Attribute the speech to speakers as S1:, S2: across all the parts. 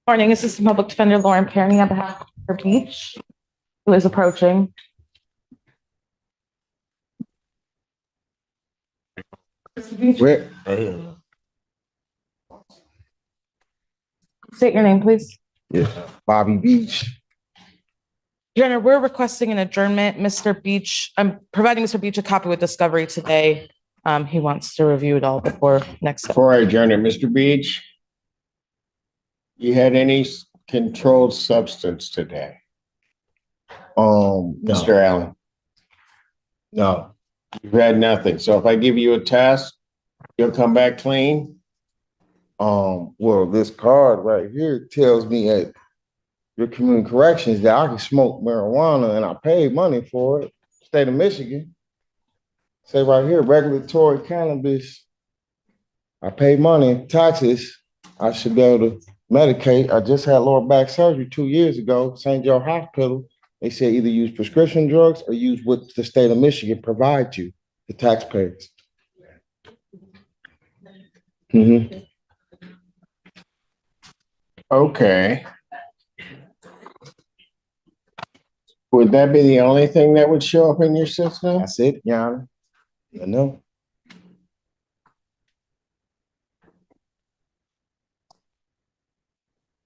S1: Morning, Assistant Public Defender Lauren Perry on behalf of Mr. Beach, who is approaching. Mr. Beach,
S2: Where?
S1: state your name, please.
S2: Yeah, Bobby Beach.
S1: Your Honor, we're requesting an adjournment. Mr. Beach, I'm providing Mr. Beach a copy with discovery today. He wants to review it all before next.
S2: Before I adjourn it, Mr. Beach, you had any controlled substance today?
S3: No.
S2: Mr. Allen,
S3: No.
S2: you've had nothing. So if I give you a test, you'll come back clean?
S3: Well, this card right here tells me at your community corrections that I can smoke marijuana and I paid money for it. State of Michigan. Say right here, regulatory cannabis. I pay money, taxes. I should be able to medicate. I just had lower back surgery 2 years ago, St. Joe Hospital. They said either use prescription drugs or use what the state of Michigan provides you, the taxpayers.
S2: Okay. Would that be the only thing that would show up in your system?
S3: That's it, Your Honor. I know.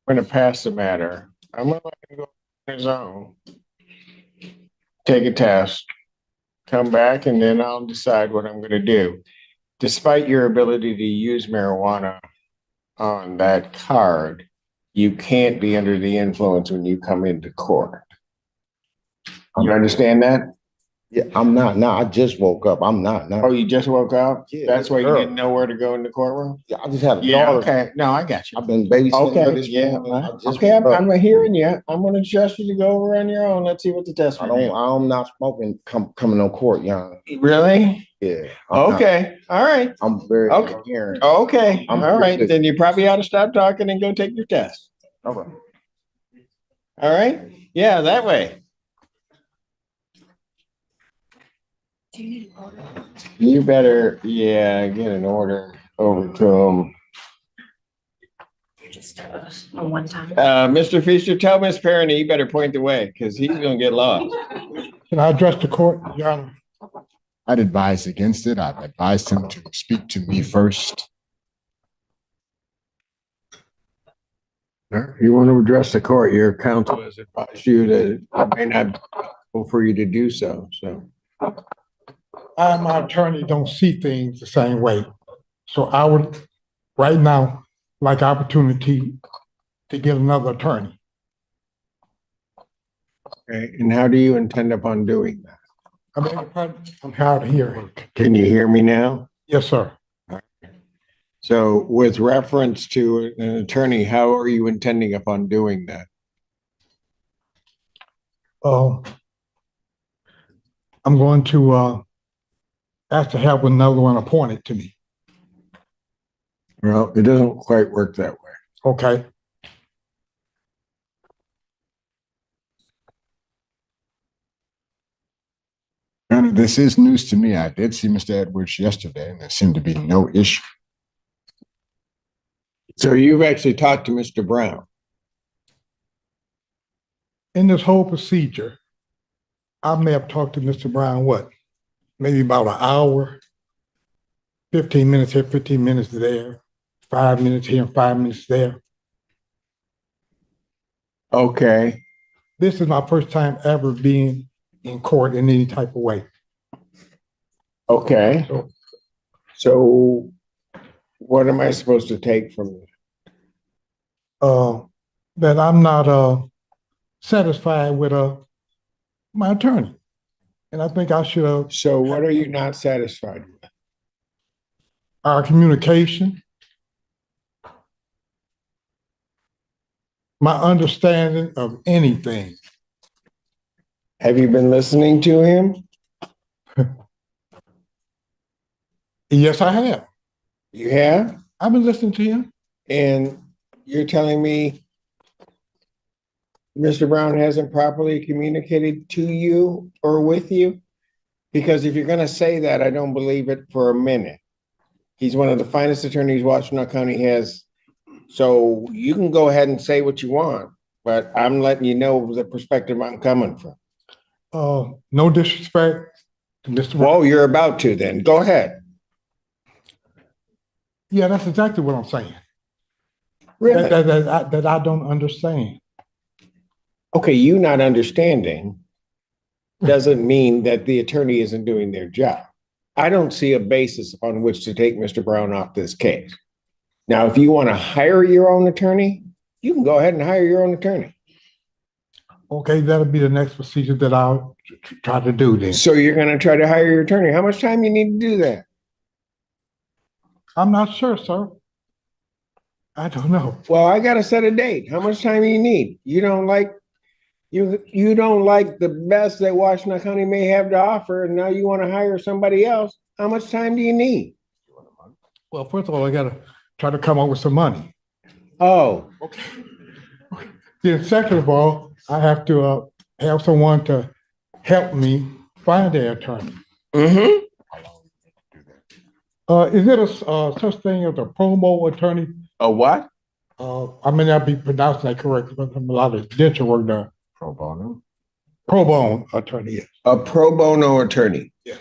S2: I'm gonna pass the matter. I'm gonna let him go on his own. Take a test, come back, and then I'll decide what I'm gonna do. Despite your ability to use marijuana on that card, you can't be under the influence when you come into court. You understand that?
S3: Yeah, I'm not now. I just woke up. I'm not now.
S2: Oh, you just woke up?
S3: Yeah,
S2: That's why you
S3: sure.
S2: didn't know where to go in the courtroom?
S3: Yeah, I just had a
S2: Yeah,
S3: daughter.
S2: okay. No, I got you.
S3: I've been babysitting her
S2: Okay,
S3: this
S2: yeah.
S3: morning. I just
S2: Okay,
S3: woke up.
S2: I'm hearing you. I'm gonna trust you to go over on your own. Let's see what the test is.
S3: I'm not smoking coming on court, Your Honor.
S2: Really?
S3: Yeah. I'm not.
S2: Okay, all right.
S3: I'm very
S2: Okay.
S3: coherent.
S2: Okay,
S3: I'm
S2: all right.
S3: appreciative.
S2: Then you probably ought to stop talking and go take your test.
S3: Okay.
S2: All right? Yeah, that way. You better, yeah, get an order over to him.
S1: Just on one time.
S2: Mr. Fisher, tell Miss Perrin he better point the way because he's gonna get lost.
S4: Can I address the court, Your Honor?
S5: I'd advise against it. I've advised him to speak to me first.
S2: You want to address the court, your counsel has advised you that it may not be possible for you to do so, so.
S4: I and my attorney don't see things the same way. So I would, right now, like opportunity to get another attorney.
S2: Okay, and how do you intend upon doing that?
S4: I beg your pardon? I'm hard of hearing.
S2: Can you hear me now?
S4: Yes, sir.
S2: So with reference to an attorney, how are you intending upon doing that?
S4: I'm going to ask to have another one appointed to me.
S2: Well, it doesn't quite work that way.
S4: Okay.
S5: And this is news to me. I did see Mr. Edwards yesterday, and there seemed to be no issue.
S2: So you've actually talked to Mr. Brown?
S4: In this whole procedure, I may have talked to Mr. Brown, what, maybe about an hour, 15 minutes here, 15 minutes there, 5 minutes here and 5 minutes there.
S2: Okay.
S4: This is my first time ever being in court in any type of way.
S2: Okay. So what am I supposed to take from you?
S4: That I'm not satisfied with my attorney. And I think I should have.
S2: So what are you not satisfied with?
S4: Our communication, my understanding of anything.
S2: Have you been listening to him?
S4: Yes, I have.
S2: You have?
S4: I've been listening to him.
S2: And you're telling me Mr. Brown hasn't properly communicated to you or with you? Because if you're going to say that, I don't believe it for a minute. He's one of the finest attorneys Washtenaw County has So you can go ahead and say what you want, but I'm letting you know the perspective I'm coming from.
S4: No disrespect to Mr. Brown.
S2: Well, you're about to then. Go ahead.
S4: Yeah, that's exactly what I'm saying.
S2: Really?
S4: That I don't understand.
S2: Okay, you not understanding doesn't mean that the attorney isn't doing their job. I don't see a basis upon which to take Mr. Brown off this case. Now, if you want to hire your own attorney, you can go ahead and hire your own attorney.
S4: Okay, that'll be the next procedure that I'll try to do then.
S2: So you're going to try to hire your attorney. How much time you need to do that?
S4: I'm not sure, sir. I don't know.
S2: Well, I got to set a date. How much time you need? You don't like the best that Washington County may have to offer, and now you want to hire somebody else. How much time do you need?
S4: Well, first of all, I gotta try to come up with some money.
S2: Oh,
S4: Okay. Then second of all, I have to have someone to help me find an attorney.
S2: mm-hmm.
S4: Is it a such thing as a promo attorney?
S2: A what?
S4: I may not be pronouncing that correctly, but I'm a lot of dental work done.
S5: Pro bono.
S4: Pro bono attorney, yes.
S2: A pro bono attorney.
S4: Yes.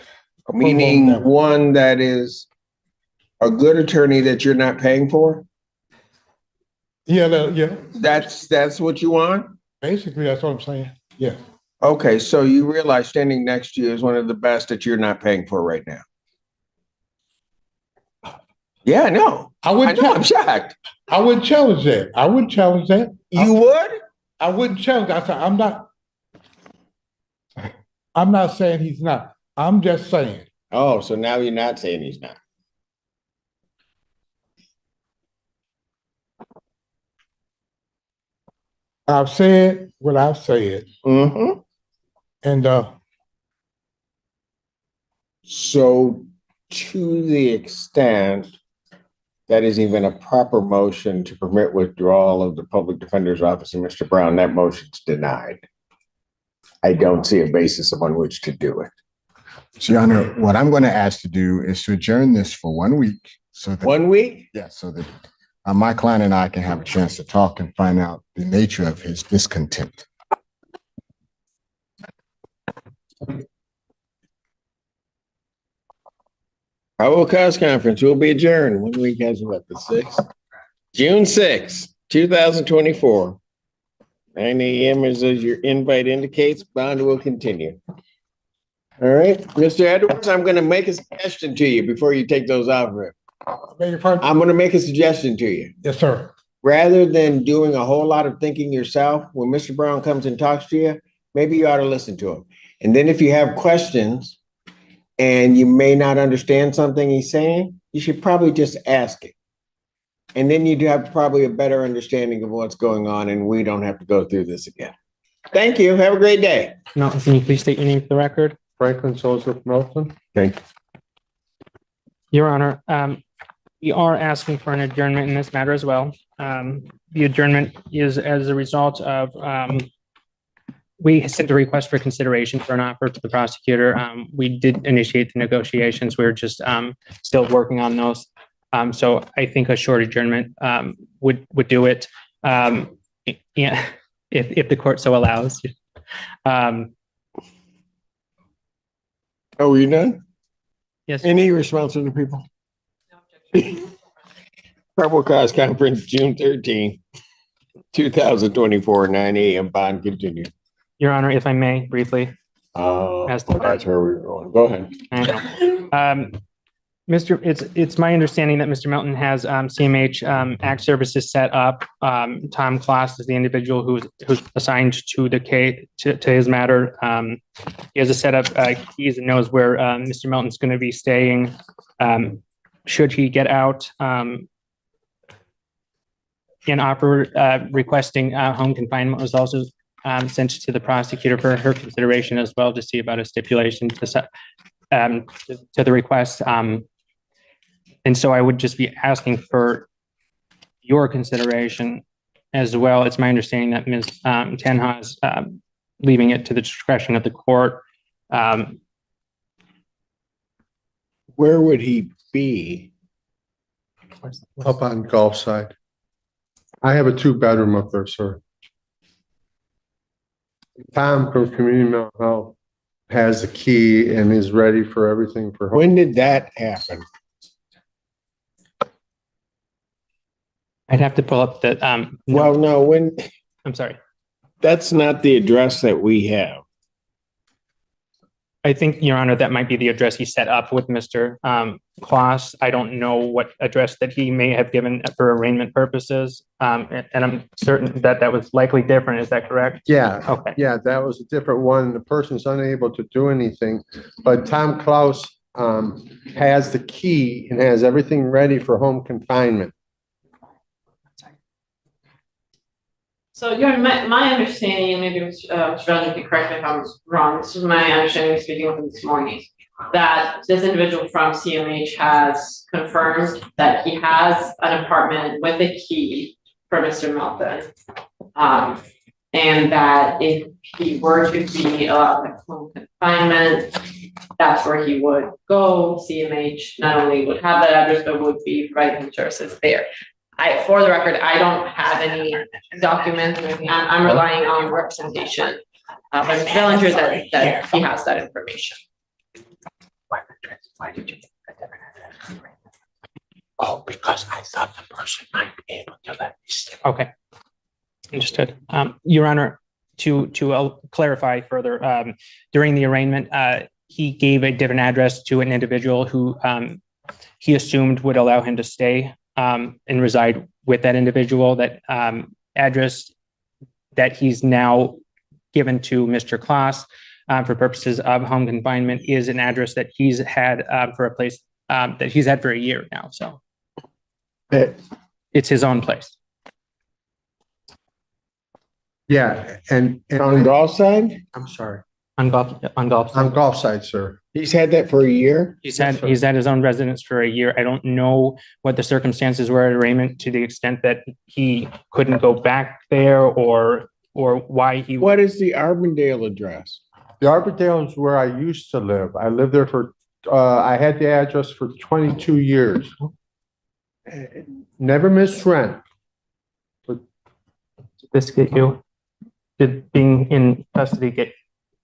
S2: Meaning one that is a good attorney that you're not paying for?
S4: Yeah.
S2: That's what you want?
S4: Basically, that's what I'm saying. Yeah.
S2: Okay, so you realize standing next to you is one of the best that you're not paying for right now. Yeah, I know. I'm shocked.
S4: I wouldn't challenge that. I wouldn't challenge that.
S2: You would?
S4: I wouldn't challenge. I said, I'm not saying he's not. I'm just saying.
S2: Oh, so now you're not saying he's not.
S4: I've said what I've said.
S2: Mm-hmm.
S4: And
S2: so to the extent that is even a proper motion to permit withdrawal of the public defender's office in Mr. Brown, that motion's denied. I don't see a basis upon which to do it.
S5: So, Your Honor, what I'm going to ask to do is to adjourn this for 1 week. So that,
S2: 1 week?
S5: yeah, so that my client and I can have a chance to talk and find out the nature of his discontent.
S2: Probable cause conference will be adjourned. 1 week has what, the 6th? June 6th, 2024. 9 a.m. as your invite indicates, bond will continue. All right, Mr. Edwards, I'm going to make a suggestion to you before you take those off. I'm going to make a suggestion to you.
S4: yes, sir.
S2: Rather than doing a whole lot of thinking yourself, when Mr. Brown comes and talks to you, maybe you ought to listen to him. And then if you have questions and you may not understand something he's saying, you should probably just ask it. And then you'd have probably a better understanding of what's going on, and we don't have to go through this again. Thank you. Have a great day.
S6: No, can you please state your name for the record?
S7: Franklin Joseph Milton.
S2: Okay.
S6: Your Honor, we are asking for an adjournment in this matter as well. The adjournment is as a result of, we sent a request for consideration for an offer to the prosecutor. We did initiate the negotiations. We're just still working on those. So I think a short adjournment would do it. Yeah, if the court so allows.
S2: Oh, you done?
S6: Yes.
S2: Any response from the people? Probable cause conference, June 13, 2024, 9 a.m. Bond continued.
S6: Your Honor, if I may briefly.
S2: That's where we were going. Go ahead.
S6: It's my understanding that Mr. Melton has CMH Act Services set up. Tom Kloss is the individual who's assigned to the case to his matter. He has a set up keys and knows where Mr. Melton's going to be staying. Should he get out an offer requesting home confinement was also sent to the prosecutor for her consideration as well to see about a stipulation to the request. And so I would just be asking for your consideration as well. It's my understanding that Ms. Tenha is leaving it to the discretion of the court.
S2: Where would he be?
S7: Up on Gulf side. I have a 2-bedroom up there, sir. Tom from Community Mental Health has the key and is ready for everything for home.
S2: When did that happen?
S6: I'd have to pull up the,
S2: Well, no, when,
S6: I'm sorry.
S2: that's not the address that we have.
S6: I think, Your Honor, that might be the address he set up with Mr. Kloss. I don't know what address that he may have given for arraignment purposes. And I'm certain that that was likely different. Is that correct?
S7: Yeah,
S6: Okay.
S7: yeah, that was a different one. The person's unable to do anything, but Tom Klaus has the key and has everything ready for home confinement.
S8: So, Your Honor, my understanding, and maybe Mr. Bellinger can correct me if I'm wrong, this is my understanding speaking with him this morning, that this individual from CMH has confirmed that he has an apartment with a key for Mr. Melton. And that if he were to be allowed to home confinement, that's where he would go. CMH not only would have that address, but would be providing him services there. For the record, I don't have any documents. I'm relying on representation by Mr. Bellinger that he has that information.
S2: Why did you get a different address? Oh, because I thought the person might be able to let me stay.
S6: Okay. Understood. Your Honor, to clarify further, during the arraignment, he gave a different address to an individual who he assumed would allow him to stay and reside with that individual. That address that he's now given to Mr. Kloss for purposes of home confinement is an address that he's had for a place that he's had for a year now. So it's his own place.
S7: Yeah, and
S2: On Gulf side?
S7: I'm sorry,
S6: On golf.
S7: on golf side, sir.
S2: He's had that for a year?
S6: He's had his own residence for a year. I don't know what the circumstances were at arraignment to the extent that he couldn't go back there or why he.
S2: What is the Arbondale address?
S7: The Arbordale is where I used to live. I lived there for, I had the address for 22 years. Never missed rent.
S6: Did this get you? Did being in custody get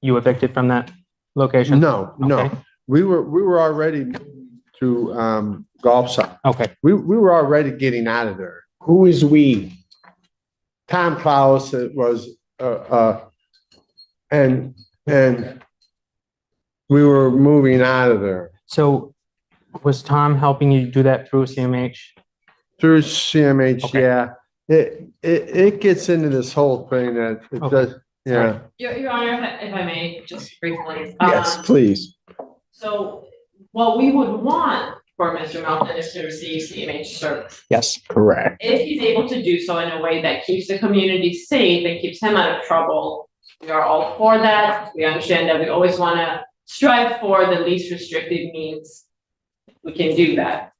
S6: you evicted from that location?
S7: No, no.
S6: Okay.
S7: We were already to golf side.
S6: Okay.
S7: We were already getting out of there.
S2: Who is we?
S7: Tom Klaus was, and we were moving out of there
S6: So was Tom helping you do that through CMH?
S7: through CMH.
S6: Okay.
S7: Yeah, it gets into this whole thing that it
S6: Okay.
S7: does. Yeah.
S8: Your Honor, if I may, just briefly.
S2: Yes, please.
S8: So what we would want for Mr. Melton is to receive CMH service.
S2: Yes, correct.
S8: If he's able to do so in a way that keeps the community safe and keeps him out of trouble, we are all for that. We understand that we always want to strive for the least restrictive means we can do that.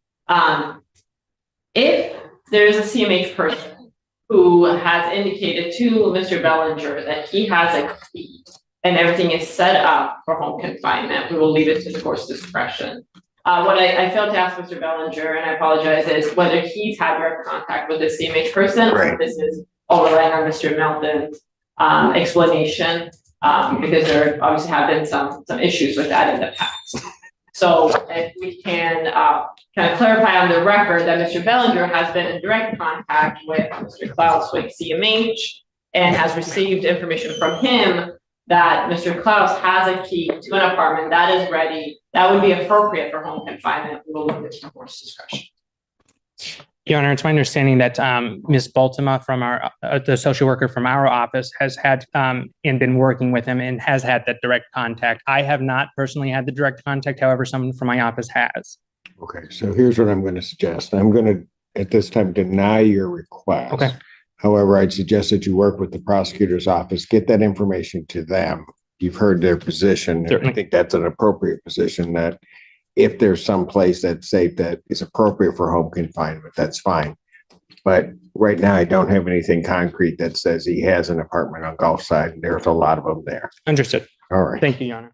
S8: If there is a CMH person who has indicated to Mr. Bellinger that he has a key and everything is set up for home confinement, we will leave it to the court's discretion. What I failed to ask Mr. Bellinger, and I apologize, is whether he's had direct contact with the CMH person, or if this is all relying on Mr. Melton's explanation, because there obviously have been some issues with that in the past. So if we can kind of clarify on the record that Mr. Bellinger has been in direct contact with Mr. Klaus with CMH and has received information from him that Mr. Klaus has a key to an apartment that is ready, that would be appropriate for home confinement. We will look at the court's discretion.
S6: Your Honor, it's my understanding that Ms. Baltima from our, the social worker from our office has had and been working with him and has had that direct contact. I have not personally had the direct contact, however, someone from my office has.
S2: Okay, so here's what I'm going to suggest. I'm going to, at this time, deny your request.
S6: Okay.
S2: However, I'd suggest that you work with the prosecutor's office, get that information to them. You've heard their position. And I
S6: Certainly.
S2: think that's an appropriate position, that if there's some place that's safe that is appropriate for home confinement, that's fine. But right now, I don't have anything concrete that says he has an apartment on Gulf Side, and there's a lot of them there.
S6: Understood.
S2: All right.
S6: Thank you, Your Honor.